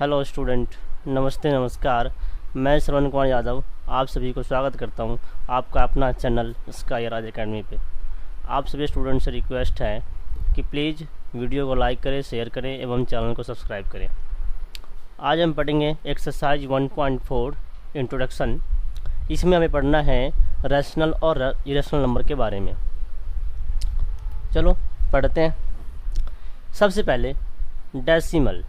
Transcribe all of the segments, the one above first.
Hello student, नमस्ते नमस्कार। मैं श्रवण कुमार यादव आप सभी को स्वागत करता हूं आपका अपना चैनल स्काई राज एकेडमी पे। आप सभी स्टूडेंट से रिक्वेस्ट है कि प्लीज़ वीडियो को लाइक करें, शेयर करें एवं चैनल को सब्सक्राइब करें। आज हम पढ़ेंगे एक्सरसाइज 1.4 इंट्रोडक्शन। इसमें हमें पढ़ना है रैशनल और इरेशनल नंबर के बारे में। चलो पढ़ते हैं। सबसे पहले decimal.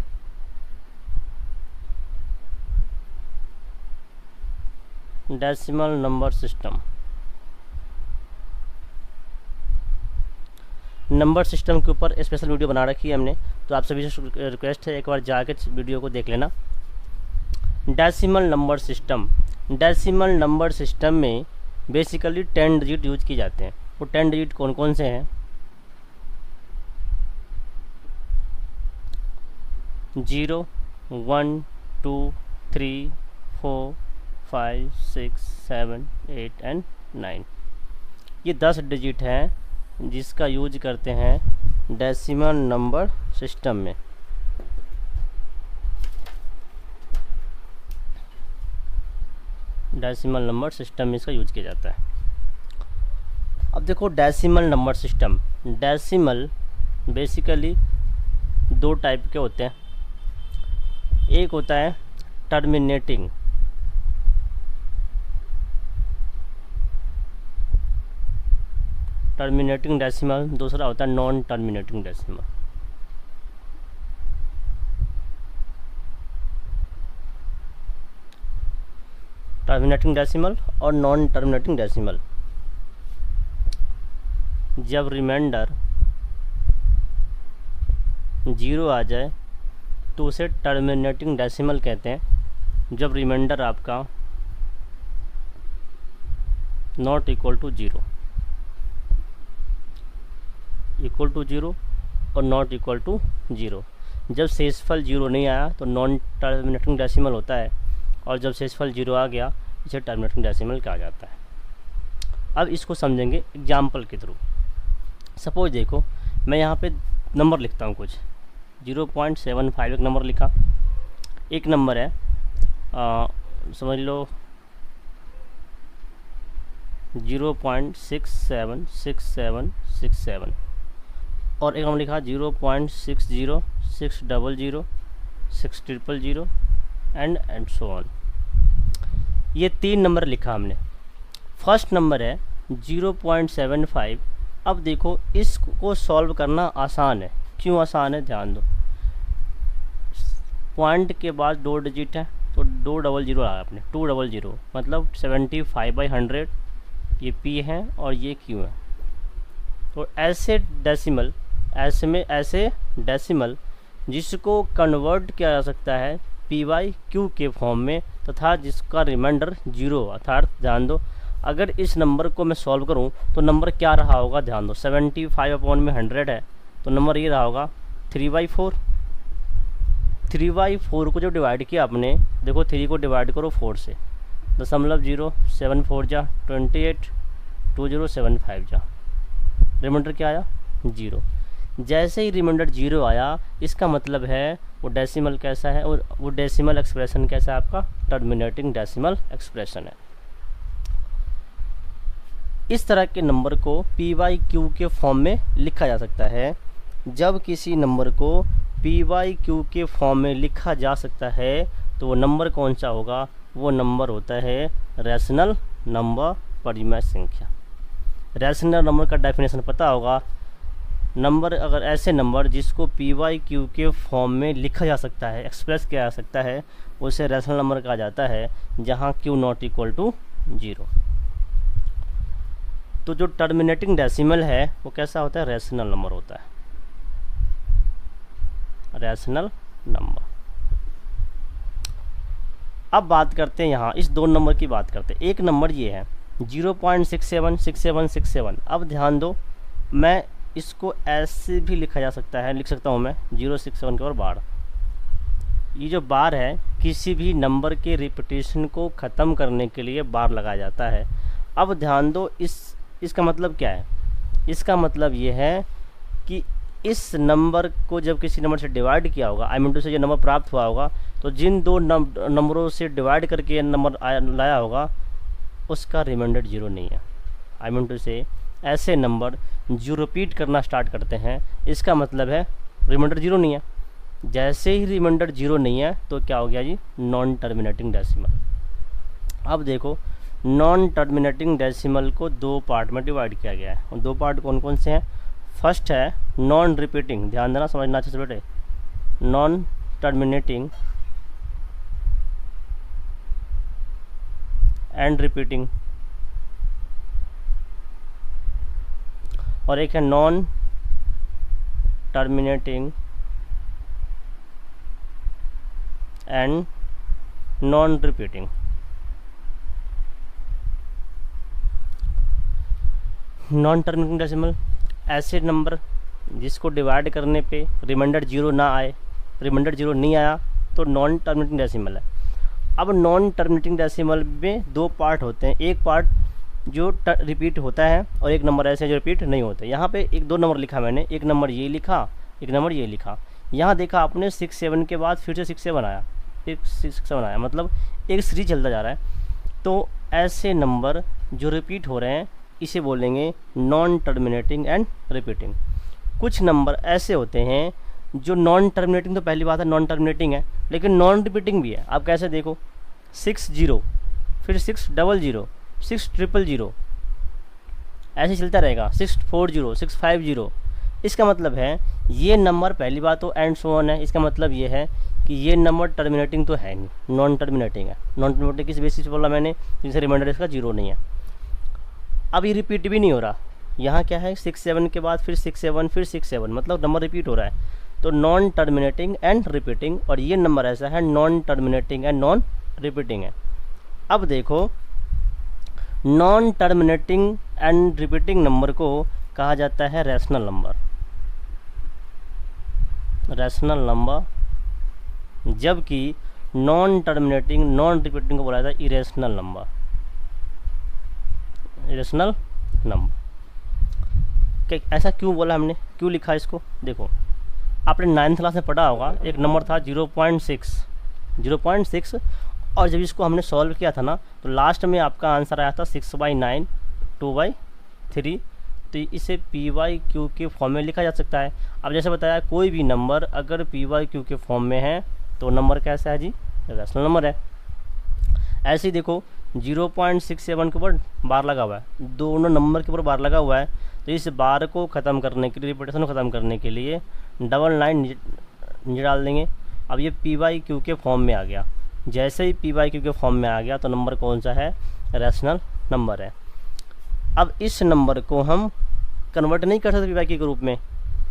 Decimal number system. Number system के ऊपर स्पेशल वीडियो बना रखी है हमने, तो आप सभी से रिक्वेस्ट है एक बार जाके वीडियो को देख लेना। Decimal number system. Decimal number system में बेसिकली 10 डिजिट यूज किए जाते हैं। वो 10 डिजिट कौन कौन से हैं? 0, 1, 2, 3, 4, 5, 6, 7, 8 एंड 9। ये 10 डिजिट हैं जिसका यूज करते हैं डेसिमल नंबर सिस्टम में। डेसिमल नंबर सिस्टम में इसका यूज किया जाता है। अब देखो decimal number system. Decimal basically 2 type के होते हैं। एक होता है टर्मिनेटिंग। Terminating decimal. दूसरा होता है non terminating decimal. Terminating decimal और नॉन टर्मिनेटिंग डेसिमल। जब रिमाइंडर 0 आ जाए तो उसे टर्मिनेटिंग डेसिमल कहते हैं। जब रिमाइंडर आपका not equal to 0, equal to 0 और नॉट इक्वल टू 0। जब शेषफल 0 नहीं आया तो नॉन टर्मिनेटिंग डेसिमल होता है, और जब शेषफल 0 आ गया इसे टर्मिनेटिंग डेसिमल कहा जाता है। अब इसको समझेंगे एग्जाम्पल के थ्रू। सपोज देखो, मैं यहाँ पे नंबर लिखता हूँ कुछ 0.75 एक नंबर लिखा। एक नंबर है समझ लो 0.676767, और एक नंबर लिखा 0.60, 600, 6000 एंड सो ऑन। ये 3 नंबर लिखा हमने। फर्स्ट नंबर है 0.75। अब देखो इसको सॉल्व करना आसान है। क्यों आसान है? ध्यान दो। पॉइंट के बाद 2 डिजिट है तो 200 आया अपने, 200 मतलब 75/100। ये P है और ये Q है। तो ऐसे डेसिमल, ऐसे डेसिमल जिसको कन्वर्ट किया जा सकता है P/Q के फॉर्म में, तथा जिसका रिमाइंडर 0, अर्थात ध्यान दो, अगर इस नंबर को मैं सॉल्व करूं तो नंबर क्या रहा होगा? ध्यान दो, 75/100 है तो नंबर ये रहा होगा 3/4। 3/4 को जो डिवाइड किया आपने, देखो 3 को डिवाइड करो 4 से, 0.0, 7 4 जा 28, 2075 जा, रिमाइंडर क्या आया? 0। जैसे ही रिमाइंडर 0 आया, इसका मतलब है वो डेसिमल कैसा है, और वो डेसिमल एक्सप्रेशन कैसा है? आपका टर्मिनेटिंग डेसिमल एक्सप्रेशन है। इस तरह के नंबर को P/Q के फॉर्म में लिखा जा सकता है। जब किसी नंबर को P/Q के फॉर्म में लिखा जा सकता है तो वो नंबर कौन सा होगा? वो नंबर होता है रैशनल नंबर, परिमेय संख्या। रैशनल नंबर का डेफिनेशन पता होगा। नंबर, अगर ऐसे नंबर जिसको P/Q के फॉर्म में लिखा जा सकता है, एक्सप्रेस किया जा सकता है, उसे रैशनल नंबर कहा जाता है, जहाँ Q नॉट इक्वल टू 0। तो जो टर्मिनेटिंग डेसिमल है वो कैसा होता है? रैशनल नंबर होता है, रैशनल नंबर। अब बात करते हैं यहाँ इस 2 नंबर की बात करते हैं। एक नंबर ये है 0.676767। अब ध्यान दो, मैं इसको ऐसे भी लिख सकता हूँ मैं 067 के और बार। ये जो बार है किसी भी नंबर के रिपीटेशन को ख़त्म करने के लिए बार लगाया जाता है। अब ध्यान दो, इसका मतलब क्या है? इसका मतलब ये है कि इस नंबर को जब किसी नंबर से डिवाइड किया होगा, आई मीन टू से ये नंबर प्राप्त हुआ होगा, तो जिन दो नंबरों से डिवाइड करके ये नंबर लाया होगा उसका रिमाइंडर 0 नहीं है। आई मीन टू से ऐसे नंबर जो रिपीट करना स्टार्ट करते हैं इसका मतलब है रिमाइंडर 0 नहीं है। जैसे ही रिमाइंडर 0 नहीं है तो क्या हो गया जी, नॉन टर्मिनेटिंग डेसिमल। अब देखो नॉन टर्मिनेटिंग डेसिमल को दो पार्ट में डिवाइड किया गया है, और दो पार्ट कौन कौन से हैं। फर्स्ट है नॉन रिपीटिंग, ध्यान देना समझना अच्छे से बेटे, नॉन टर्मिनेटिंग एंड रिपीटिंग, और एक है non terminating and non repeating. Non terminating decimal ऐसे नंबर जिसको डिवाइड करने पे रिमाइंडर 0 ना आए, रिमाइंडर 0 नहीं आया तो नॉन टर्मिनेटिंग डेसिमल है। अब नॉन टर्मिनेटिंग डेसिमल में दो पार्ट होते हैं, एक पार्ट जो रिपीट होता है और एक नंबर ऐसे जो रिपीट नहीं होते। यहाँ पे एक दो नंबर लिखा मैंने, एक नंबर ये लिखा, एक नंबर ये लिखा। यहाँ देखा आपने 6 7 के बाद फिर से 6 7 आया, फिर 6 7 आया, मतलब एक सीरीज चलता जा रहा है। तो ऐसे नंबर जो रिपीट हो रहे हैं इसे बोलेंगे नॉन टर्मिनेटिंग एंड रिपीटिंग। कुछ नंबर ऐसे होते हैं जो नॉन टर्मिनेटिंग, तो पहली बात है नॉन टर्मिनेटिंग है लेकिन नॉन रिपीटिंग भी है। आप कैसे देखो 6 0 फिर 6 0 0 6 0 0 ऐसे चलता रहेगा, 6 4 0 6 5 0। इसका मतलब है ये नंबर पहली बात तो एंड सो ऑन है, इसका मतलब ये है कि ये नंबर टर्मिनेटिंग तो है नहीं, नॉन टर्मिनेटिंग है। नॉन टर्मिनेटिंग किस बेसिस पे बोला मैंने, जिसे रिमाइंडर इसका 0 नहीं है। अब ये रिपीट भी नहीं हो रहा, यहाँ क्या है 6 7 के बाद फिर 6 7 फिर 6 7, मतलब नंबर रिपीट हो रहा है। तो नॉन टर्मिनेटिंग एंड रिपीटिंग, और ये नंबर ऐसा है non terminating and non repeating है। अब देखो non terminating and repeating number को कहा जाता है रैशनल नंबर, रैशनल नंबर, जबकि नॉन टर्मिनेटिंग नॉन रिपीटिंग को बोला जाता है इरेशनल नंबर, इरेशनल नंबर। ऐसा क्यों बोला हमने, क्यों लिखा इसको, देखो आपने 9th क्लास में पढ़ा होगा, एक नंबर था 0.6, और जब इसको हमने सॉल्व किया था ना तो लास्ट में आपका आंसर आया था 6/9 2/3। तो इसे PYQ के फॉर्म में लिखा जा सकता है। अब जैसे बताया कोई भी नंबर अगर PYQ के फॉर्म में है तो नंबर कैसा है जी, रैशनल नंबर है। ऐसे ही देखो 0.67 के ऊपर बार लगा हुआ है, दोनों नंबर के ऊपर बार लगा हुआ है, तो इस बार को ख़त्म करने के लिए, रिपीटेशन को ख़त्म करने के लिए 9 नीचे डाल देंगे। अब ये PYQ के फॉर्म में आ गया। जैसे ही PYQ के फॉर्म में आ गया तो नंबर कौन सा है, रैशनल नंबर है। अब इस नंबर को हम कन्वर्ट नहीं कर सकते PYQ के रूप में,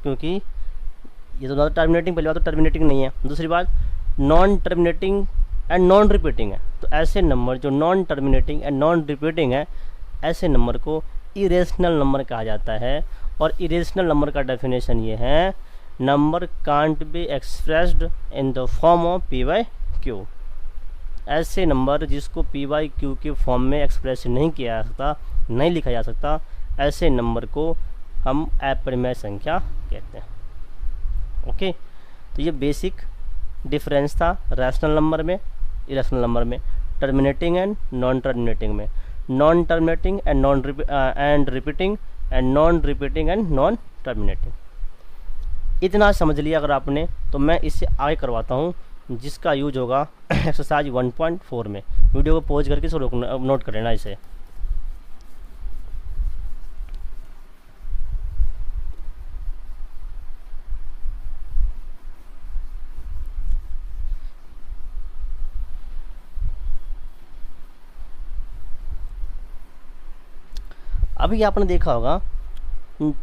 क्योंकि ये तो टर्मिनेटिंग, पहली बात तो टर्मिनेटिंग नहीं है, दूसरी बात non terminating and non repeating है। तो ऐसे नंबर जो non terminating and non repeating है, ऐसे नंबर को इरेशनल नंबर कहा जाता है। और इरेशनल नंबर का डेफिनेशन ये है, number can't be expressed in the form of PYQ। ऐसे नंबर जिसको PYQ के फॉर्म में एक्सप्रेस नहीं किया जा सकता, नहीं लिखा जा सकता, ऐसे नंबर को हम अपरिमेय संख्या कहते हैं। ओके, तो ये बेसिक डिफरेंस था रैशनल नंबर में, इरेशनल नंबर में, टर्मिनेटिंग एंड नॉन टर्मिनेटिंग में, non terminating and and repeating and non repeating and non terminating. इतना समझ लिया अगर आपने, तो मैं इससे आगे करवाता हूँ जिसका यूज होगा एक्सरसाइज 1.4 में। वीडियो को पॉज करके इसको नोट कर लेना इसे। अभी आपने देखा होगा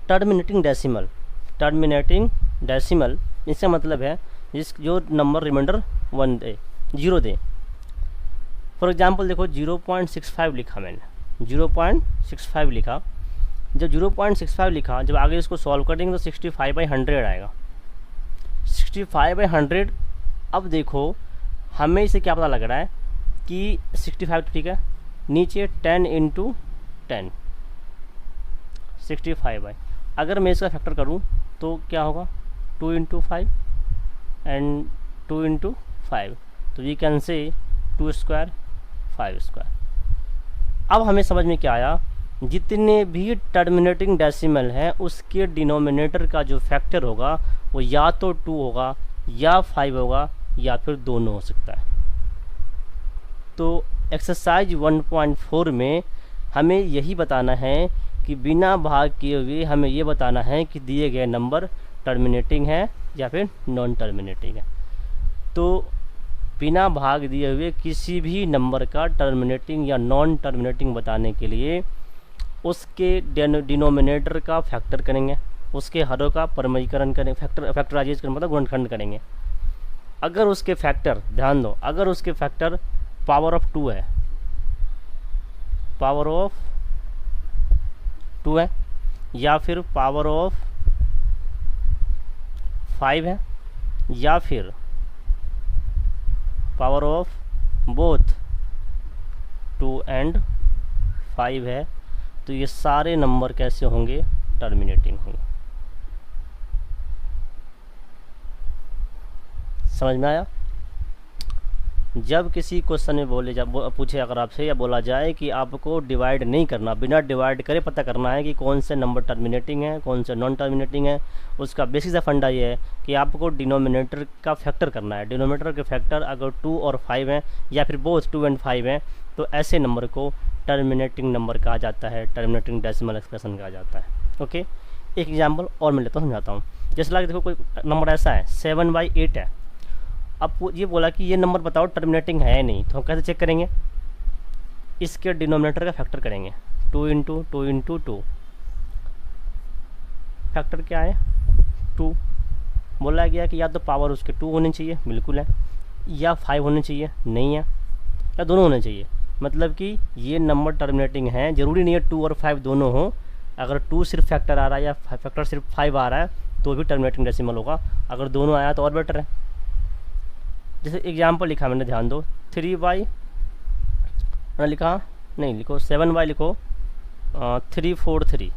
टर्मिनेटिंग डेसिमल, टर्मिनेटिंग डेसिमल इसका मतलब है जो नंबर रिमाइंडर 1 दे, 0 दे। फॉर एग्जांपल देखो 0.65 लिखा मैंने, 0.65 लिखा। जब 0.65 लिखा, जब आगे इसको सॉल्व करेंगे तो 65/100 आएगा, 65/100। अब देखो हमें इसे क्या पता लग रहा है कि 65 तो ठीक है, नीचे 10 × 10 65 अगर मैं इसका फैक्टर करूं तो क्या होगा 2 इंटू 5 एंड 2 इंटू 5, तो we can say 2 square 5 square. अब हमें समझ में क्या आया, जितने भी टर्मिनेटिंग डेसिमल हैं उसके डिनोमिनेटर का जो फैक्टर होगा वो या तो 2 होगा या 5 होगा या फिर दोनों हो सकता है। तो एक्सरसाइज 1.4 में हमें यही बताना है कि बिना भाग किए हुए हमें ये बताना है कि दिए गए नंबर टर्मिनेटिंग है या फिर नॉन टर्मिनेटिंग है। तो बिना भाग दिए हुए किसी भी नंबर का टर्मिनेटिंग या नॉन टर्मिनेटिंग बताने के लिए उसके डिनोमिनेटर का फैक्टर करेंगे, उसके हरों का परमयीकरण करेंगे, फैक्टराइज करेंगे, मतलब गुणनखंड करेंगे। अगर उसके फैक्टर, ध्यान दो, अगर उसके फैक्टर पावर ऑफ 2 है, पावर ऑफ 2 है, या फिर पावर ऑफ 5 है, या फिर पावर ऑफ बोथ 2 एंड 5 है, तो ये सारे नंबर कैसे होंगे, टर्मिनेटिंग होंगे। समझ में आया? जब किसी क्वेश्चन में पूछे अगर आपसे या बोला जाए कि आपको डिवाइड नहीं करना, बिना डिवाइड करे पता करना है कि कौन से नंबर टर्मिनेटिंग है कौन से नॉन टर्मिनेटिंग है, उसका बेसिक सा फंडा ये है कि आपको डिनोमिनेटर का फैक्टर करना है। डिनोमिनेटर के फैक्टर अगर 2 और 5 हैं या फिर बोथ 2 एंड 5 हैं, तो ऐसे नंबर को टर्मिनेटिंग नंबर कहा जाता है, टर्मिनेटिंग डेसिमल एक्सप्रेशन कहा जाता है। ओके, एक एग्जाम्पल और मैं लेता हूँ, समझाता हूँ। जैसे लगा देखो कोई नंबर ऐसा है 7/8 है। अब ये बोला कि ये नंबर बताओ टर्मिनेटिंग है या नहीं, तो हम कैसे चेक करेंगे, इसके डिनोमिनेटर का फैक्टर करेंगे, 2 इंटू 2 इंटू 2, फैक्टर क्या है 2। बोला गया कि या तो पावर उसके 2 होनी चाहिए, बिल्कुल है, या 5 होनी चाहिए, नहीं है, या दोनों होने चाहिए। मतलब कि ये नंबर टर्मिनेटिंग है, ज़रूरी नहीं है 2 और 5 दोनों हो। अगर 2 सिर्फ फैक्टर आ रहा है या फैक्टर सिर्फ 5 आ रहा है तो भी टर्मिनेटिंग डेसिमल होगा, अगर दोनों आया तो और बेटर है। जैसे एग्जाम्पल लिखा मैंने, ध्यान दो, 3/, मैंने लिखा नहीं, लिखो 7/, लिखो 343,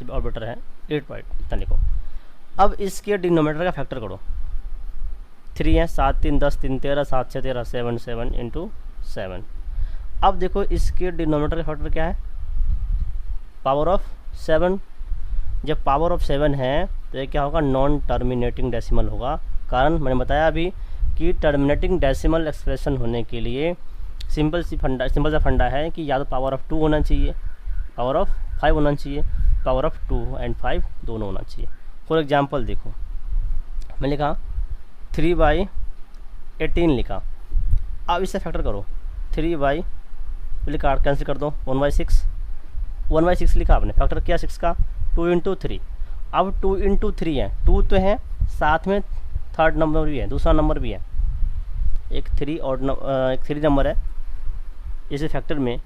और बेटर है 8/, इतना लिखो। अब इसके डिनोमिनेटर का फैक्टर करो, 3 है, 7 3 10 3 13, 7 6 13, 7 7 इंटू 7। अब देखो इसके डिनोमिनेटर का फैक्टर क्या है, पावर ऑफ 7। जब पावर ऑफ 7 है तो ये क्या होगा, नॉन टर्मिनेटिंग डेसिमल होगा। कारण मैंने बताया अभी कि टर्मिनेटिंग डेसिमल एक्सप्रेशन होने के लिए सिंपल सा फंडा है कि या तो पावर ऑफ 2 होना चाहिए, पावर ऑफ 5 होना चाहिए, पावर ऑफ 2 एंड 5 दोनों होना चाहिए। फॉर एग्जांपल देखो, मैं लिखा 3/18 लिखा। अब इससे फैक्टर करो, 3 लिखा, कैंसिल कर दो, 1/6, 1/6 लिखा आपने, फैक्टर किया 6 का, 2 इंटू 3। अब 2 इंटू 3 है, 2 तो है, साथ में थर्ड नंबर भी है, दूसरा नंबर भी है, एक 3 नंबर है इस फैक्टर में।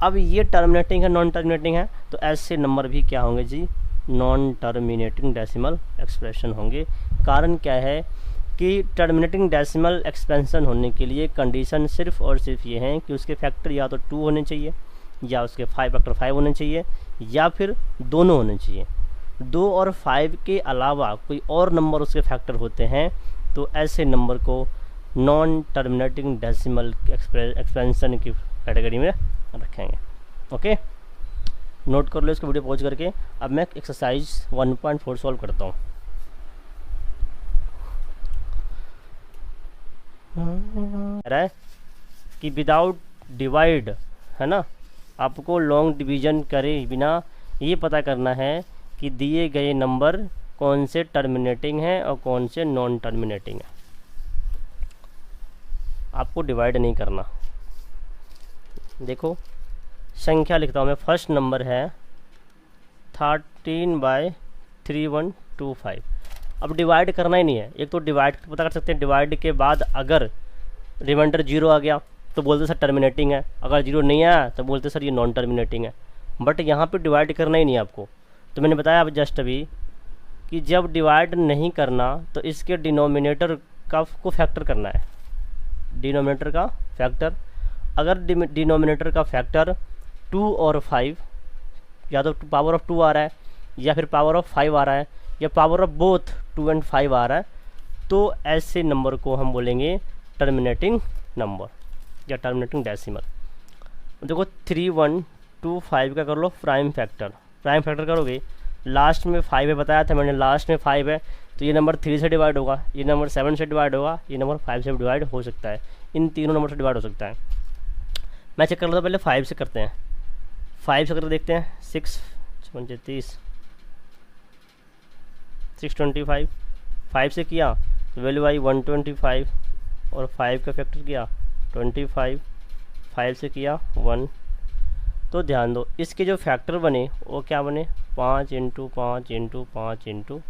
अब ये टर्मिनेटिंग है नॉन टर्मिनेटिंग है, तो ऐसे नंबर भी क्या होंगे जी, नॉन टर्मिनेटिंग डेसिमल एक्सप्रेशन होंगे। कारण क्या है कि टर्मिनेटिंग डेसिमल एक्सपेंशन होने के लिए कंडीशन सिर्फ और सिर्फ ये है कि उसके फैक्टर या तो 2 होने चाहिए, या उसके फैक्टर 5 होने चाहिए, या फिर दोनों होने चाहिए। 2 और 5 के अलावा कोई और नंबर उसके फैक्टर होते हैं तो ऐसे नंबर को नॉन टर्मिनेटिंग डेसिमल एक्सपेंशन की कैटेगरी में रखेंगे। ओके, नोट कर लो इसको वीडियो पॉज करके। अब मैं एक्सरसाइज 1.4 सॉल्व करता हूँ। रहा है कि विदाउट डिवाइड, है ना, आपको लॉन्ग डिवीजन करे बिना ये पता करना है कि दिए गए नंबर कौन से टर्मिनेटिंग हैं और कौन से नॉन टर्मिनेटिंग हैं। आपको डिवाइड नहीं करना। देखो संख्या लिखता हूँ मैं, फर्स्ट नंबर है 13/3125। अब डिवाइड करना ही नहीं है, एक तो डिवाइड पता कर सकते हैं, डिवाइड के बाद अगर रिमाइंडर 0 आ गया तो बोलते सर टर्मिनेटिंग है, अगर 0 नहीं आया तो बोलते सर ये नॉन टर्मिनेटिंग है। बट यहाँ पे डिवाइड करना ही नहीं है आपको। तो मैंने बताया अब जस्ट अभी कि जब डिवाइड नहीं करना तो इसके डिनोमिनेटर को फैक्टर करना है, डिनोमिनेटर का फैक्टर। अगर डिनोमिनेटर का फैक्टर 2 और 5, या तो पावर ऑफ 2 आ रहा है या फिर पावर ऑफ 5 आ रहा है या पावर ऑफ बोथ 2 एंड 5 आ रहा है, तो ऐसे नंबर को हम बोलेंगे टर्मिनेटिंग नंबर या टर्मिनेटिंग डेसिमल। देखो 3, 1, 2, 5 का कर लो प्राइम फैक्टर। प्राइम फैक्टर करोगे, लास्ट में 5 है, बताया था मैंने, लास्ट में 5 है, तो ये नंबर 3 से डिवाइड होगा, ये नंबर 7 से डिवाइड होगा, ये नंबर 5 से डिवाइड हो सकता है, इन तीनों नंबर से डिवाइड हो सकता है। मैं चेक कर लेता हूँ, पहले 5 से करते हैं। 5 से करके देखते हैं, 6 30 625। 5 से किया तो वैल्यू आई 125 और 5 का फैक्टर किया 25। 5 से किया 1। तो ध्यान दो, इसके जो फैक्टर बने वो क्या बने, 5 × 5 × 5 ×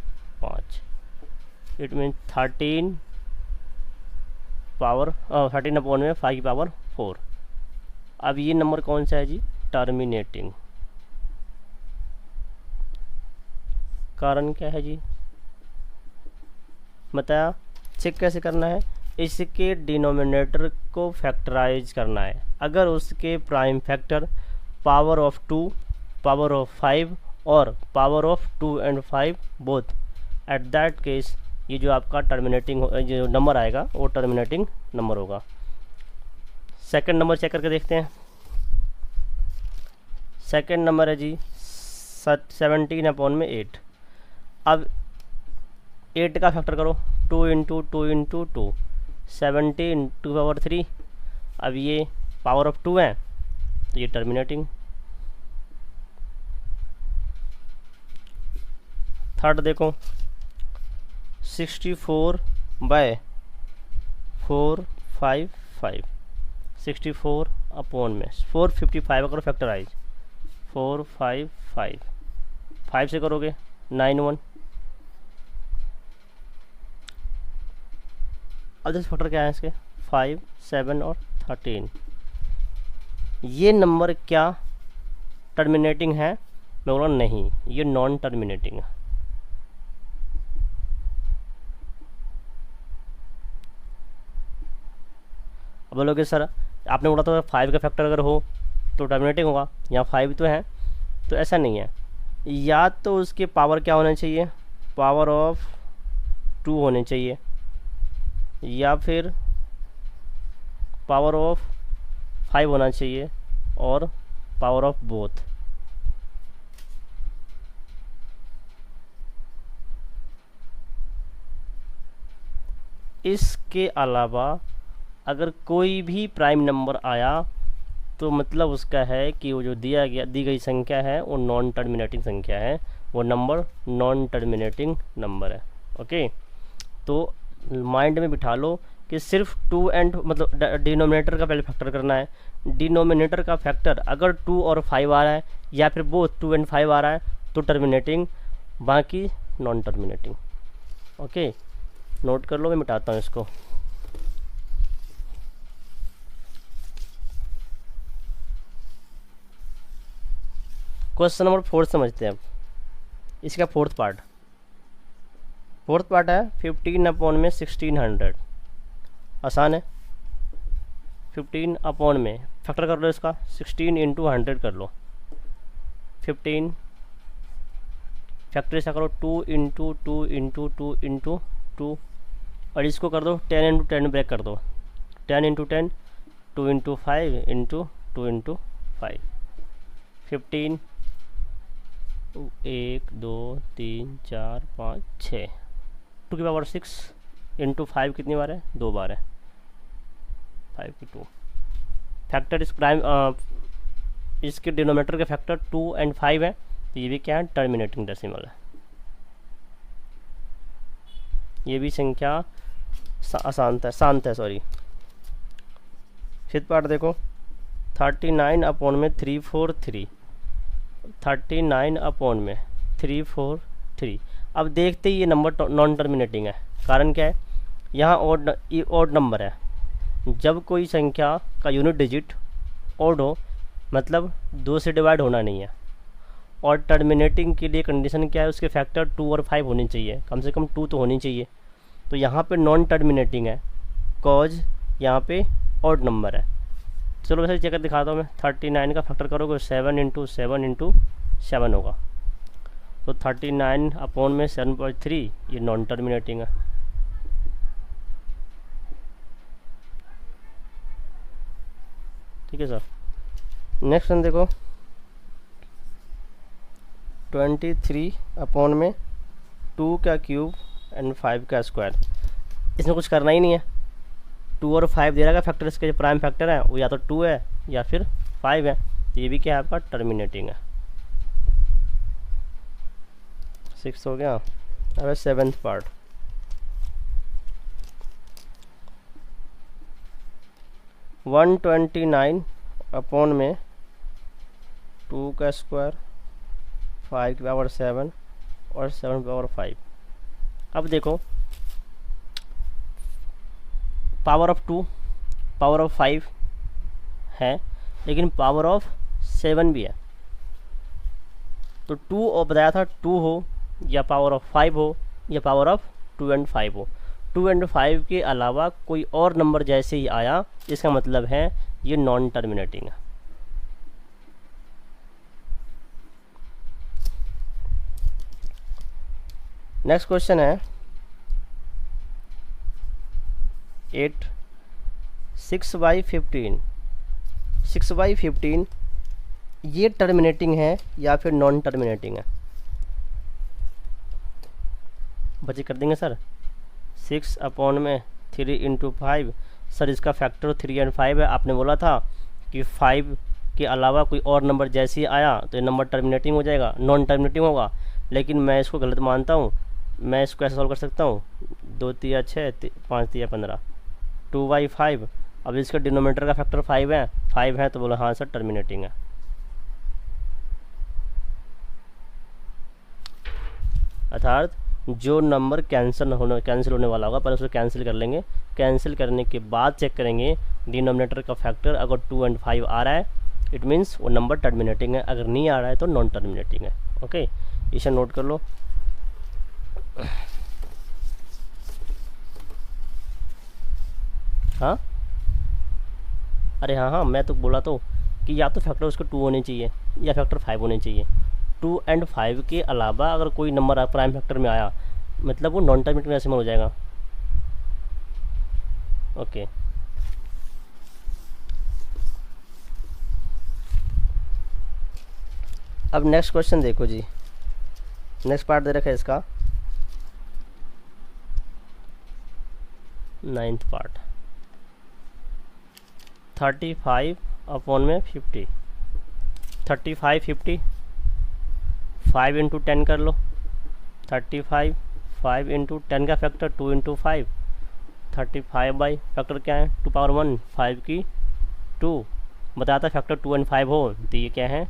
5, इट मीन 13 पावर 13 अपॉन में 5 की पावर 4। अब ये नंबर कौन सा है जी, टर्मिनेटिंग। कारण क्या है जी, बताया। चेक कैसे करना है, इसके डिनोमिनेटर को फैक्टराइज करना है। अगर उसके prime factor power of 2, power of 5 और power of 2 and 5 both, at that case ये जो आपका टर्मिनेटिंग जो नंबर आएगा वो टर्मिनेटिंग नंबर होगा। सेकंड नंबर चेक करके देखते हैं। सेकंड नंबर है जी 17 अपॉन में 8। अब 8 का फैक्टर करो, 2 × 2 × 2, 17 2 पावर 3। अब ये पावर ऑफ 2 है तो ये टर्मिनेटिंग। थर्ड देखो 64/455, 64 अपॉन में 455 करो फैक्टराइज, 455। 5 से करोगे 9 1। अब जैसे फैक्टर क्या है इसके, 5 7 और 13। ये नंबर क्या टर्मिनेटिंग है, मैं बोला नहीं, ये नॉन टर्मिनेटिंग है। अब बोलोगे सर आपने बोला था 5 का फैक्टर अगर हो तो टर्मिनेटिंग होगा, यहाँ 5 तो है, तो ऐसा नहीं है। या तो उसके पावर क्या होना चाहिए, पावर ऑफ 2 होने चाहिए, या फिर पावर ऑफ 5 होना चाहिए और पावर ऑफ बोथ। इसके अलावा अगर कोई भी प्राइम नंबर आया तो मतलब उसका है कि वो जो दी गई संख्या है वो नॉन टर्मिनेटिंग संख्या है, वो नंबर नॉन टर्मिनेटिंग नंबर है। ओके, तो माइंड में बिठा लो कि सिर्फ 2 एंड मतलब डिनोमिनेटर का पहले फैक्टर करना है। डिनोमिनेटर का फैक्टर अगर 2 और 5 आ रहा है या फिर बोथ 2 एंड 5 आ रहा है तो टर्मिनेटिंग, बाकी नॉन टर्मिनेटिंग। ओके, नोट कर लो, मैं मिटाता हूँ इसको। क्वेश्चन नंबर 4 समझते हैं अब, इसका फोर्थ पार्ट है 15 अपॉन में 1600। आसान है, 15 अपॉन में फैक्टर कर लो इसका, 16 × 100 कर लो। 15 फैक्टर ऐसा करो 2 × 2 × 2 × 2, और इसको कर दो 10 × 10 ब्रेक कर दो, 10 × 10 2 × 5 × 2 × 5। 15 1 2 3 4 5 6, 2 की पावर 6 × 5 कितनी बार है, 2 बार है, 5 की 2। फैक्टर इस प्राइम इसके डिनोमिनेटर के फैक्टर 2 एंड 5 है, तो ये भी क्या है, टर्मिनेटिंग डेसिमल है। ये भी संख्या शांत है सॉरी। फिफ्थ पार्ट देखो 39 अपॉन में 343, 39 अपॉन में 343। अब देखते ही ये नंबर नॉन टर्मिनेटिंग है। कारण क्या है, यहाँ ऑड नंबर है। जब कोई संख्या का यूनिट डिजिट ऑड हो मतलब 2 से डिवाइड होना नहीं है। और टर्मिनेटिंग के लिए कंडीशन क्या है, उसके फैक्टर 2 और 5 होने चाहिए, कम से कम 2 तो होनी चाहिए। तो यहाँ पे नॉन टर्मिनेटिंग है कॉज यहाँ पे ऑड नंबर है। चलो वैसे चेक कर दिखाता हूँ मैं। 39 का फैक्टर करोगे 7 × 7 × 7 होगा। तो 39 अपॉन में 7.3 ये नॉन टर्मिनेटिंग है। ठीक है सर। नेक्स्ट वन देखो 23 अपॉन में 2 का क्यूब एंड 5 का स्क्वायर। इसमें कुछ करना ही नहीं है, 2 और 5 दे रहा है फैक्टर, इसके जो प्राइम फैक्टर है वो या तो 2 है या फिर 5 है, तो ये भी क्या है आपका टर्मिनेटिंग है। 6 हो गया। अब 7th पार्ट, वन 29 अपॉन में 2 का स्क्वायर 5 की पावर 7 और 7 की पावर 5। अब देखो पावर ऑफ 2 पावर ऑफ 5 है, लेकिन पावर ऑफ 7 भी है। तो 2 और बताया था 2 हो या पावर ऑफ 5 हो या पावर ऑफ 2 एंड 5 हो। 2 एंड 5 के अलावा कोई और नंबर जैसे ही आया, इसका मतलब है ये नॉन टर्मिनेटिंग है। नेक्स्ट क्वेश्चन है 8 6/15। 6/15 ये टर्मिनेटिंग है या फिर नॉन टर्मिनेटिंग है? बच्चे कर देंगे सर। 6 अपॉन में 3 इंटू 5। सर इसका फैक्टर 3 एंड 5 है। आपने बोला था कि 5 के अलावा कोई और नंबर जैसे ही आया तो ये नंबर टर्मिनेटिंग हो जाएगा, नॉन टर्मिनेटिंग होगा। लेकिन मैं इसको गलत मानता हूँ। मैं इसको ऐसे सॉल्व कर सकता हूँ, 2 3 6 5 3 15 2/5। अब इसका डिनोमिनेटर का फैक्टर 5 है तो बोला हाँ सर टर्मिनेटिंग है। अर्थात जो नंबर कैंसिल होने वाला होगा, पहले उसको कैंसिल कर लेंगे। कैंसिल करने के बाद चेक करेंगे डिनोमिनेटर का फैक्टर। अगर 2 एंड 5 आ रहा है इट मीन्स वो नंबर टर्मिनेटिंग है, अगर नहीं आ रहा है तो नॉन टर्मिनेटिंग है। ओके, इसे नोट कर लो। हाँ अरे हाँ, मैं तो बोला तो कि या तो फैक्टर उसको 2 होने चाहिए या फैक्टर 5 होने चाहिए। 2 एंड 5 के अलावा अगर कोई नंबर प्राइम फैक्टर में आया मतलब वो नॉन टर्मिनेटिंग डेसिमल हो जाएगा। ओके, अब नेक्स्ट क्वेश्चन देखो जी। नेक्स्ट पार्ट दे रखा है इसका 9th पार्ट। 35 अपॉन में 50। 35 50 5 इंटू 10 कर लो। 35 5 इंटू 10 का फैक्टर 2 इंटू 5। 35 बाई फैक्टर क्या है 2 पावर 1, 5 की 2। बताता फैक्टर 2 एंड 5 हो तो ये क्या है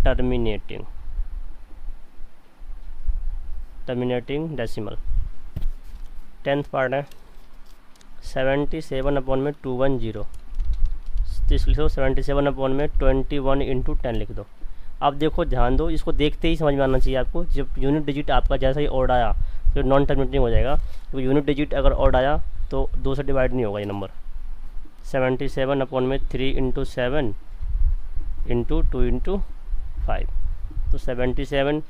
टर्मिनेटिंग डेसिमल। 10th पार्ट है 77 अपॉन में 210। तो इसको लिखो 77 अपॉन में 21 इंटू 10 लिख दो। अब देखो ध्यान दो, इसको देखते ही समझ में आना चाहिए आपको। जब यूनिट डिजिट आपका जैसा ही ऑड आया तो नॉन टर्मिनेटिंग हो जाएगा। तो यूनिट डिजिट अगर ऑड आया तो 2 से डिवाइड नहीं होगा ये नंबर। 77 अपॉन में 3 इंटू 7 इंटू 2 इंटू 5। तो 77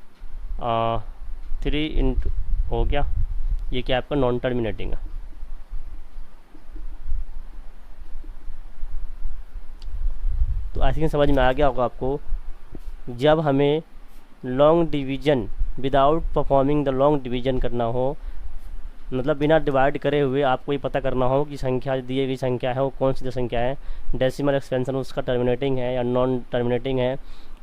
3 इंटू हो गया, ये क्या आपका नॉन टर्मिनेटिंग है। तो आई थिंक समझ में आ गया होगा आपको। जब हमें long division without performing the long division करना हो, मतलब बिना डिवाइड करे हुए आपको ये पता करना हो कि संख्या दी गई संख्या है वो कौन सी संख्या है, डेसिमल एक्सपेंशन उसका टर्मिनेटिंग है या नॉन टर्मिनेटिंग है,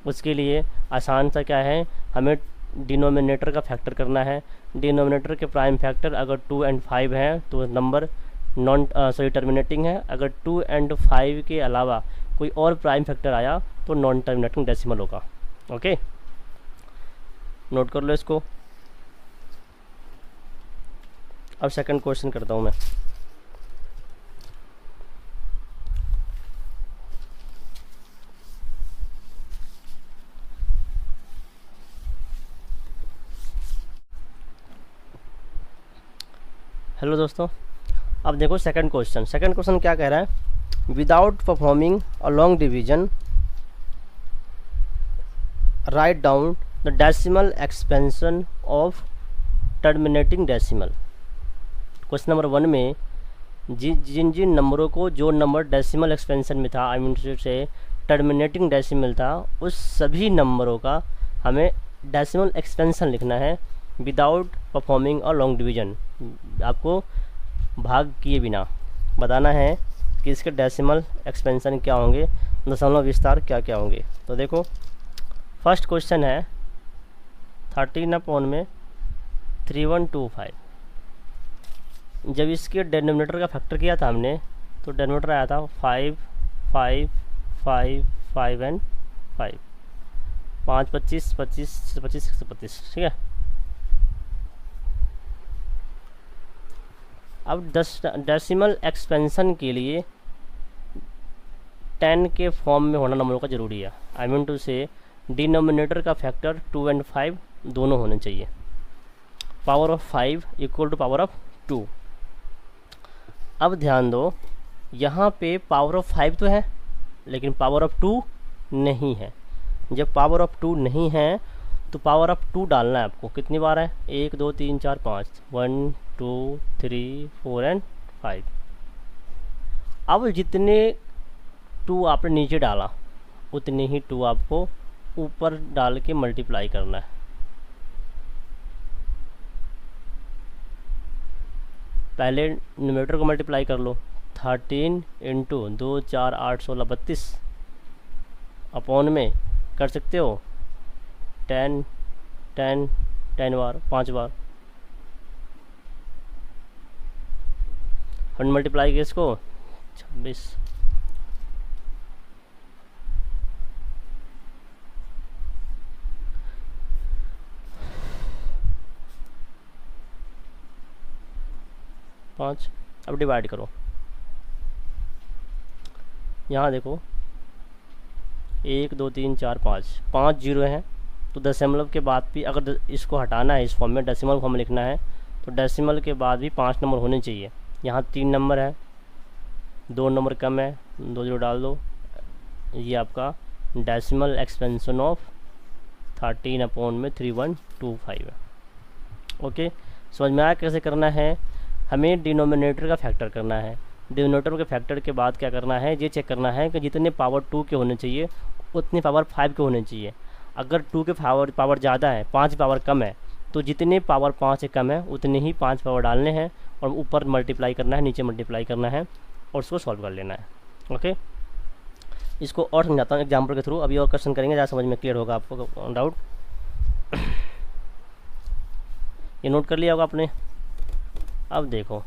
उसके लिए आसान सा क्या है, हमें डिनोमिनेटर का फैक्टर करना है। डिनोमिनेटर के प्राइम फैक्टर अगर 2 एंड 5 है तो नंबर टर्मिनेटिंग है। अगर 2 एंड 5 के अलावा कोई और प्राइम फैक्टर आया तो नॉन टर्मिनेटिंग डेसिमल होगा। ओके, नोट कर लो इसको। अब सेकंड क्वेश्चन करता हूँ मैं। हेलो दोस्तों, अब देखो सेकंड क्वेश्चन क्या कह रहा है, without performing a long division write down the decimal expansion of terminating decimal. Question number 1 में जिन जिन नंबरों को जो नंबर डेसिमल एक्सपेंशन में था, आई मीन से टर्मिनेटिंग डेसिमल था, उस सभी नंबरों का हमें डेसिमल एक्सपेंशन लिखना है without performing a long division. आपको भाग किए बिना बताना है कि इसके डेसिमल एक्सपेंशन क्या होंगे, दशमलव विस्तार क्या क्या होंगे। तो देखो फर्स्ट क्वेश्चन है 13/3125। जब इसके डिनोमिनेटर का फैक्टर किया था हमने तो डिनोमिनेटर आया था 5 5 5 5 एंड 5, 5 25 25 25 125, ठीक है। अब डेसिमल एक्सपेंशन के लिए 10 के फॉर्म में होना नंबरों का ज़रूरी है। आई मीन टू से डिनोमिनेटर का फैक्टर 2 एंड 5 दोनों होने चाहिए। Power of 5 equal to power of 2। अब ध्यान दो, यहाँ पे पावर ऑफ 5 तो है लेकिन पावर ऑफ 2 नहीं है। जब पावर ऑफ 2 नहीं है तो पावर ऑफ 2 डालना है आपको। कितनी बार है? 1 2 3 4 5, 1 2 3 4 एंड 5। अब जितने 2 आपने नीचे डाला उतने ही 2 आपको ऊपर डाल के मल्टीप्लाई करना है। पहले न्यूमरेटर को मल्टीप्लाई कर लो, 13 इंटू 2 4 8 16 32 अपॉन में कर सकते हो 10 10 10 बार, 5 बार। हम मल्टीप्लाई किया इसको 26। अब डिवाइड करो। यहाँ देखो 1 2 3 4 5 जीरो हैं तो दशमलव के बाद भी अगर इसको हटाना है, इस फॉर्म में डेसिमल फॉर्म में लिखना है तो डेसिमल के बाद भी 5 नंबर होने चाहिए। यहाँ 3 नंबर है, 2 नंबर कम है, 2 जीरो डाल दो। ये आपका डेसिमल एक्सपेंशन ऑफ 13/3125 है। ओके, समझ में आया कैसे करना है? हमें डिनोमिनेटर का फैक्टर करना है। डिनोमिनेटर के फैक्टर के बाद क्या करना है, ये चेक करना है कि जितने पावर 2 के होने चाहिए उतने पावर 5 के होने चाहिए। अगर 2 के पावर ज़्यादा है, 5 पावर कम है, तो जितने पावर 5 से कम है उतने ही 5 पावर डालने हैं और ऊपर मल्टीप्लाई करना है, नीचे मल्टीप्लाई करना है और उसको सॉल्व कर लेना है। ओके, इसको और समझाता हूँ एग्जाम्पल के थ्रू। अभी और क्वेश्चन करेंगे, ज़्यादा समझ में क्लियर होगा आपको डाउट। ये नोट कर लिया होगा आपने। अब देखो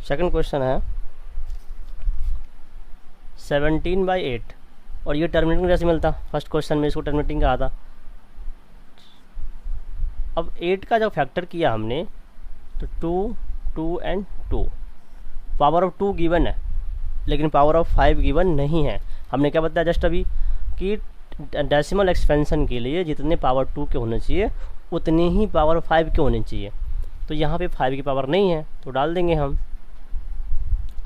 सेकंड क्वेश्चन है 17/8 और ये टर्मिनेटिंग डेसिमल था। फर्स्ट क्वेश्चन में इसको टर्मिनेटिंग कहा था। अब 8 का जब फैक्टर किया हमने तो 2 2 एंड 2, पावर ऑफ 2 गिवन है लेकिन पावर ऑफ 5 गिवन नहीं है। हमने क्या बताया जस्ट अभी कि डेसिमल एक्सपेंशन के लिए जितने पावर 2 के होने चाहिए उतने ही पावर 5 के होने चाहिए। तो यहाँ पे 5 की पावर नहीं है तो डाल देंगे हम।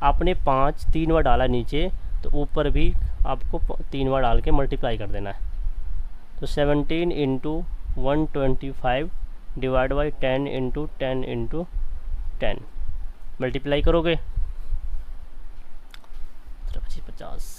आपने 5 3 बार डाला नीचे तो ऊपर भी आपको 3 बार डाल के मल्टीप्लाई कर देना है। तो 17 into 125 divide by 10 into 10 into 10 multiply करोगे 50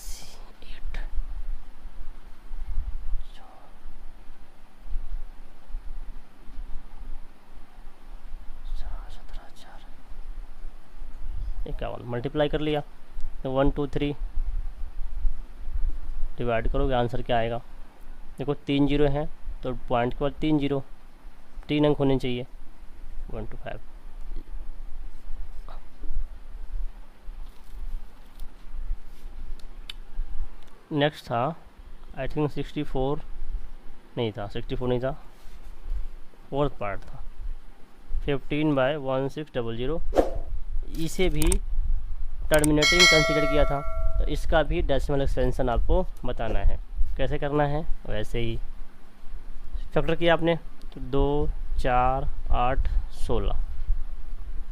51 मल्टीप्लाई कर लिया। 1 2 3 डिवाइड करोगे आंसर क्या आएगा? देखो 3 जीरो हैं तो पॉइंट के बाद 3 जीरो, 3 अंक होने चाहिए। 1 2 5 नेक्स्ट था आई थिंक 64 नहीं था, 64 नहीं था, फोर्थ पार्ट था 15/1600। इसे भी टर्मिनेटिंग कंसीडर किया था तो इसका भी डेसिमल एक्सपेंशन आपको बताना है। कैसे करना है? वैसे ही फैक्टर किया आपने तो 2 4 8 16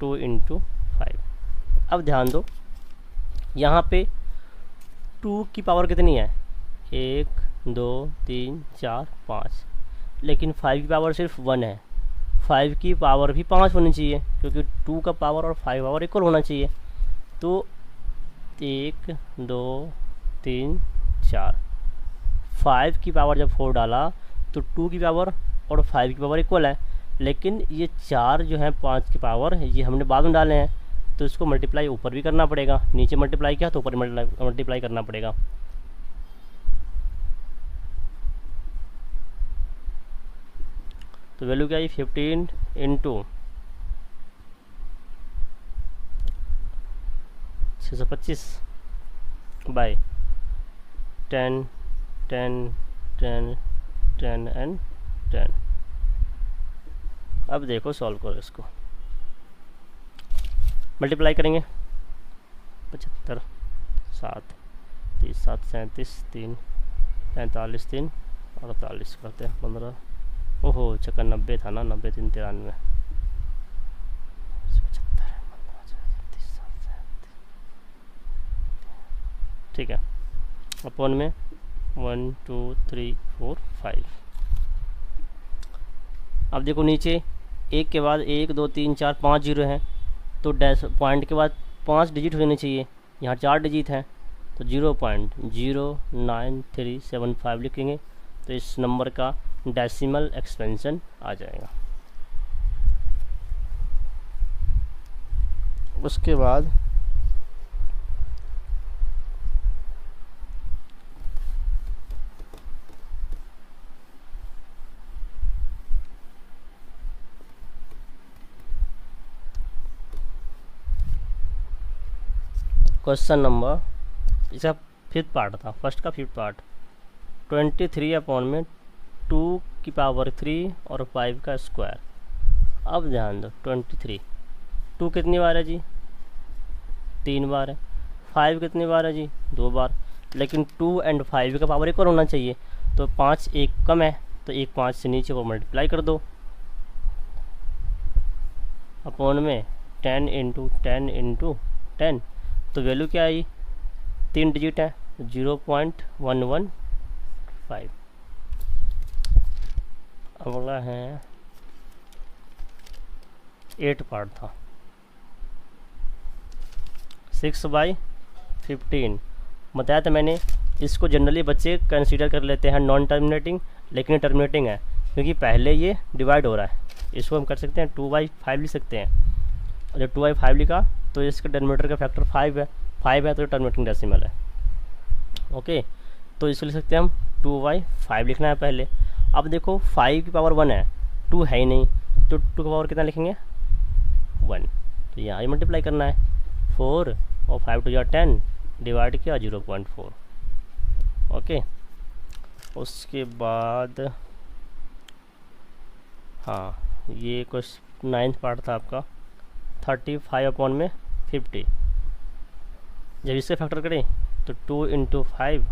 2 इंटू 5। अब ध्यान दो यहाँ पे 2 की पावर कितनी है, 1 2 3 4 5, लेकिन 5 की पावर सिर्फ 1 है। 5 की पावर भी 5 होनी चाहिए, क्योंकि 2 का पावर और 5 पावर इक्वल होना चाहिए। तो 1 2 3 4, 5 की पावर जब 4 डाला तो 2 की पावर और 5 की पावर इक्वल है, लेकिन ये 4 जो है 5 की पावर ये हमने बाद में डाले हैं, तो इसको मल्टीप्लाई ऊपर भी करना पड़ेगा। नीचे मल्टीप्लाई किया तो ऊपर मल्टीप्लाई करना पड़ेगा। तो वैल्यू क्या आई, 15 इंटू 625 बाई 10 10 10 10 एंड 10। अब देखो सॉल्व करो इसको, मल्टीप्लाई करेंगे। 75 7 30 7 37 3 45 3 48 करते हैं 15। ओहो चक्कर 90 था ना, 90 3 93। ठीक है, अपॉन में 1 2 3 4 5। अब देखो नीचे एक के बाद 1 2 3 4 5 जीरो हैं, तो डैश पॉइंट के बाद 5 डिजिट होने चाहिए, यहाँ 4 डिजिट हैं, तो 0.09375 लिखेंगे, तो इस नंबर का डेसिमल एक्सपेंशन आ जाएगा। उसके बाद क्वेश्चन नंबर, इसका 5th पार्ट था, फर्स्ट का 5th पार्ट। 23 अपॉन में 2 की पावर 3 और 5 का स्क्वायर। अब ध्यान दो 23, 2 कितनी बार है जी, 3 बार है। 5 कितनी बार है जी, 2 बार। लेकिन 2 एंड 5 का पावर इक्वल होना चाहिए, तो 5 एक कम है, तो 1 5 से नीचे को मल्टीप्लाई कर दो, अपॉन में 10 इंटू 10 इंटू 10। तो वैल्यू क्या आई, 3 डिजिट है, 0.115। अगला है 8 पार्ट था, 6/15 बताया था मैंने। इसको जनरली बच्चे कंसीडर कर लेते हैं नॉन टर्मिनेटिंग, लेकिन टर्मिनेटिंग है, क्योंकि पहले ये डिवाइड हो रहा है। इसको हम कर सकते हैं 2/5 लिख सकते हैं, और जब 2/5 लिखा तो इसका डिनोमिनेटर का फैक्टर 5 है, 5 है तो टर्मिनेटिंग डेसिमल है। ओके, तो इसको लिख सकते हैं हम 2/5 लिखना है पहले। अब देखो 5 की पावर 1 है, 2 है ही नहीं, तो 2 की पावर कितना लिखेंगे, 1। तो यहाँ ही मल्टीप्लाई करना है, 4 और 5 2 10, डिवाइड किया 0.4। ओके, उसके बाद हाँ ये कुछ 9th पार्ट था आपका, 35 अपॉन में 50। जब इससे फैक्टर करें तो 2 इंटू 5,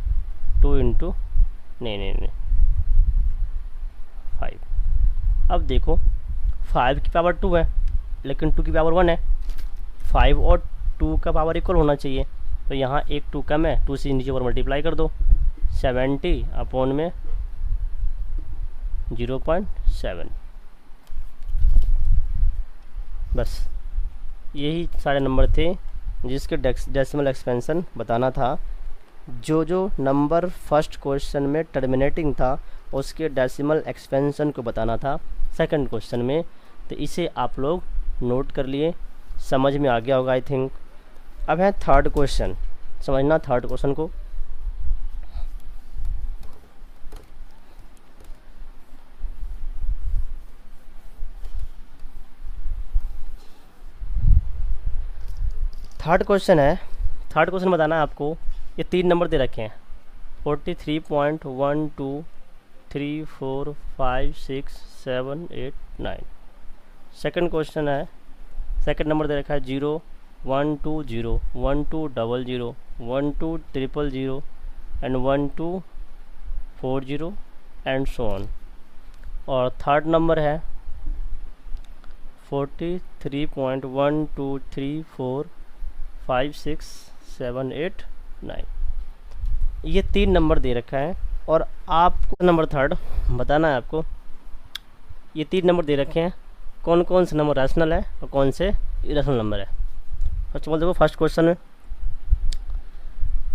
2 इंटू नहीं 5। अब देखो 5 की पावर 2 है, लेकिन 2 की पावर 1 है। 5 और 2 का पावर इक्वल होना चाहिए, तो यहाँ एक 2 कम है, 2 से नीचे पर मल्टीप्लाई कर दो, 70 अपॉन में 0.7। बस यही सारे नंबर थे जिसके डेसिमल एक्सपेंशन बताना था। जो नंबर फर्स्ट क्वेश्चन में टर्मिनेटिंग था उसके डेसिमल एक्सपेंशन को बताना था सेकंड क्वेश्चन में। तो इसे आप लोग नोट कर लिए, समझ में आ गया होगा आई थिंक। अब है थर्ड क्वेश्चन, समझना थर्ड क्वेश्चन को। थर्ड क्वेश्चन है, थर्ड क्वेश्चन बताना है आपको। ये 3 नंबर दे रखे हैं, 43.12345678 सेकंड क्वेश्चन है, सेकंड नंबर दे रखा है 0 1 2 0 1 2 0 0 1 2 0 0 एंड 1 2 4 0 एंड सो ऑन। और थर्ड नंबर है 43.12345678 789। ये 3 नंबर दे रखा है और आपको नंबर थर्ड बताना है आपको। ये 3 नंबर दे रखे हैं, कौन कौन से नंबर रैशनल है और कौन से इरेशनल नंबर है। फर्स्ट ऑफ ऑल देखो, फर्स्ट क्वेश्चन में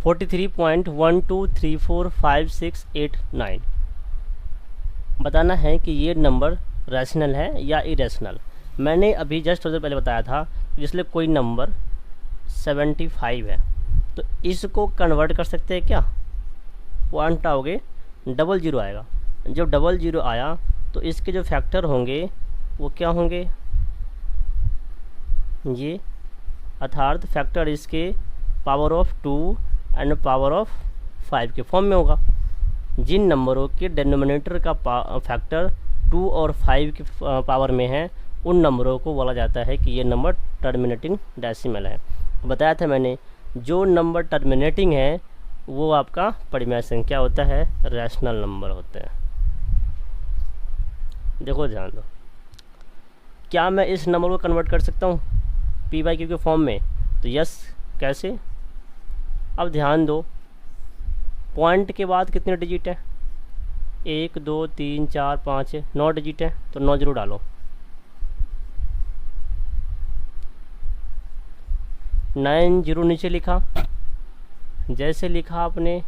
43.12345689 बताना है कि ये नंबर रैशनल है या इरेशनल। मैंने अभी जस्ट थोड़ी देर पहले बताया था जिसमें कोई नंबर 75 है तो इसको कन्वर्ट कर सकते हैं क्या, पॉइंट आओगे 00 आएगा। जब 00 आया तो इसके जो फैक्टर होंगे वो क्या होंगे, ये अर्थात फैक्टर इसके power of 2 and power of 5 के फॉर्म में होगा। जिन नंबरों के डिनोमिनेटर का फैक्टर 2 और 5 के पावर में है उन नंबरों को बोला जाता है कि ये नंबर टर्मिनेटिंग डेसिमल है। बताया था मैंने, जो नंबर टर्मिनेटिंग है वो आपका परिमेय संख्या होता है, रैशनल नंबर होते हैं। देखो ध्यान दो, क्या मैं इस नंबर को कन्वर्ट कर सकता हूँ p/q के फॉर्म में, तो यस। कैसे, अब ध्यान दो, पॉइंट के बाद कितने डिजिट है, 1 2 3 4 5 9 डिजिट है, तो 9 जरूर डालो। 9 जीरो नीचे लिखा, जैसे लिखा आपने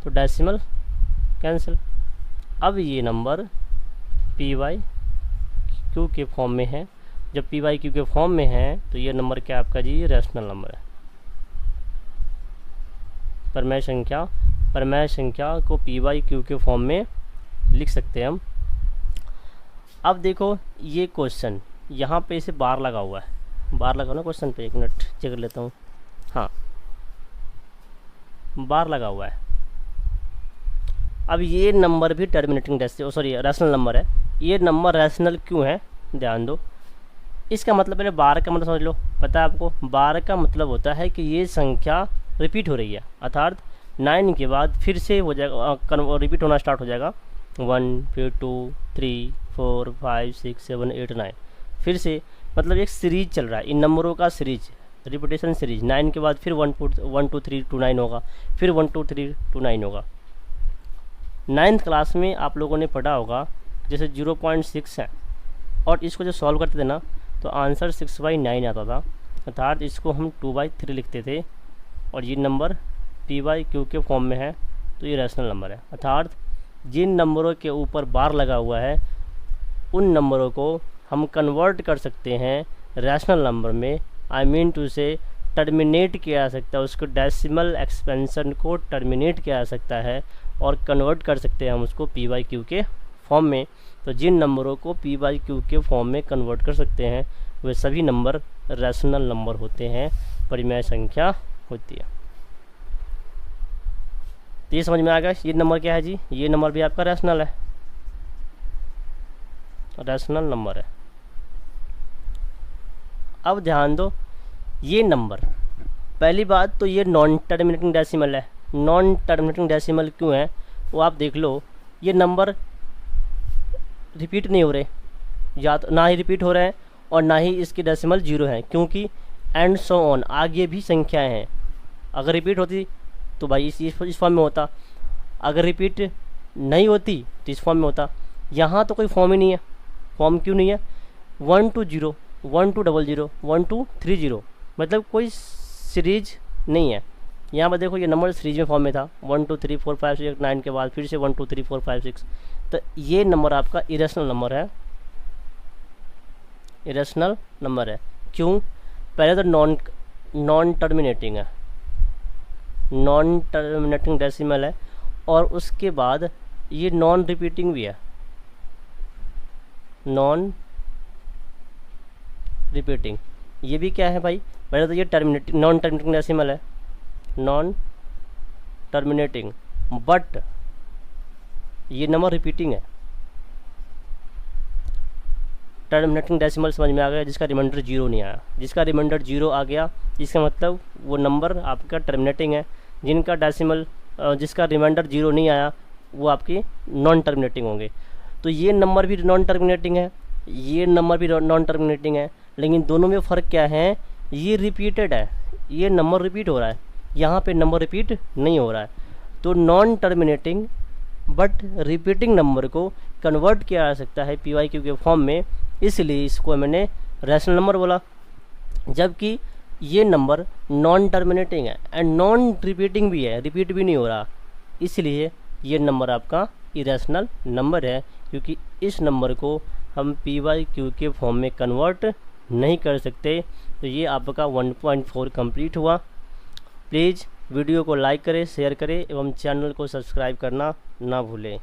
तो डेसिमल कैंसिल। अब ये नंबर p/q के फॉर्म में है। जब p/q के फॉर्म में है तो ये नंबर क्या आपका जी, रैशनल नंबर है। परिमेय संख्या को p/q के फॉर्म में लिख सकते हैं हम। अब देखो ये क्वेश्चन यहाँ पे इसे बार लगा हुआ है, बार लगा ना क्वेश्चन पे, 1 मिनट चेक कर लेता हूँ। हाँ, बार लगा हुआ है। अब ये नंबर भी टर्मिनेटिंग रैशनल नंबर है। ये नंबर रैशनल क्यों है, ध्यान दो। इसका मतलब पहले बार का मतलब समझ लो। पता है आपको, बार का मतलब होता है कि ये संख्या रिपीट हो रही है, अर्थात 9 के बाद फिर से हो जाएगा, रिपीट होना स्टार्ट हो जाएगा। 1 फिर 2 3 4 5 6 7 8 9, फिर से मतलब एक सीरीज चल रहा है इन नंबरों का, सीरीज रिपीटेशन सीरीज। 9 के बाद फिर 1 2 3 2 9 होगा, फिर 1 2 3 2 9 होगा। 9th क्लास में आप लोगों ने पढ़ा होगा जैसे 0.6 है और इसको जब सॉल्व करते थे ना तो आंसर 6/9 आता था, अर्थात इसको हम 2/3 लिखते थे। और ये नंबर p/q के फॉर्म में है तो ये रैशनल नंबर है। अर्थात जिन नंबरों के ऊपर बार लगा हुआ है उन नंबरों को हम कन्वर्ट कर सकते हैं रैशनल नंबर में। आई मीन टू से टर्मिनेट किया जा सकता है, उसको डेसिमल एक्सपेंशन को टर्मिनेट किया जा सकता है और कन्वर्ट कर सकते हैं हम उसको p/q के फॉर्म में। तो जिन नंबरों को p/q के फॉर्म में कन्वर्ट कर सकते हैं वे सभी नंबर रैशनल नंबर होते हैं, परिमेय संख्या होती है। तो ये समझ में आ गया, ये नंबर क्या है जी, ये नंबर भी आपका रैशनल है, रैशनल नंबर है। अब ध्यान दो, ये नंबर, पहली बात तो ये नॉन टर्मिनेटिंग डेसिमल है। नॉन टर्मिनेटिंग डेसिमल क्यों है वो आप देख लो। ये नंबर रिपीट नहीं हो रहे, या तो ना ही रिपीट हो रहे हैं और ना ही इसकी डेसिमल 0 है, क्योंकि एंड सो ऑन आगे भी संख्याएं हैं। अगर रिपीट होती तो भाई इस फॉर्म में होता, अगर रिपीट नहीं होती तो इस फॉर्म में होता। यहाँ तो कोई फॉर्म ही नहीं है। फॉर्म क्यों नहीं है, 1 2 0 1 2 00 1 2 3 0, मतलब कोई सीरीज नहीं है। यहाँ पर देखो ये नंबर सीरीज में फॉर्म में था, 1 2 3 4 5 6 9 के बाद फिर से 1 2 3 4 5 6, तो ये नंबर आपका इरेशनल नंबर है, इरेशनल नंबर है। क्यों, पहले तो नॉन टर्मिनेटिंग है, नॉन टर्मिनेटिंग डेसिमल है, और उसके बाद ये नॉन रिपीटिंग भी है, नॉन रिपीटिंग। ये भी क्या है भाई, पहले तो ये टर्मिनेटिंग नॉन टर्मिनेटिंग डेसिमल है, नॉन टर्मिनेटिंग, बट ये नंबर रिपीटिंग है। टर्मिनेटिंग डेसिमल समझ में आ गया, जिसका रिमाइंडर 0 नहीं आया। जिसका रिमाइंडर 0 आ गया इसका मतलब वो नंबर आपका टर्मिनेटिंग है। जिनका डेसिमल जिसका रिमाइंडर 0 नहीं आया वो आपकी नॉन टर्मिनेटिंग होंगे। तो ये नंबर भी नॉन टर्मिनेटिंग है, ये नंबर भी नॉन टर्मिनेटिंग है, लेकिन दोनों में फ़र्क क्या है, ये रिपीटेड है, ये नंबर रिपीट हो रहा है, यहाँ पे नंबर रिपीट नहीं हो रहा है। तो non terminating but repeating number को कन्वर्ट किया जा सकता है पी वाई क्यू के फॉर्म में, इसलिए इसको मैंने रैशनल नंबर बोला। जबकि ये नंबर नॉन टर्मिनेटिंग है एंड नॉन रिपीटिंग भी है, रिपीट भी नहीं हो रहा, इसलिए ये नंबर आपका इरेशनल नंबर है, क्योंकि इस नंबर को हम पी वाई क्यू के फॉर्म में कन्वर्ट नहीं कर सकते। तो ये आपका 1.4 कंप्लीट हुआ। प्लीज़ वीडियो को लाइक करें, शेयर करें एवं चैनल को सब्सक्राइब करना ना भूलें।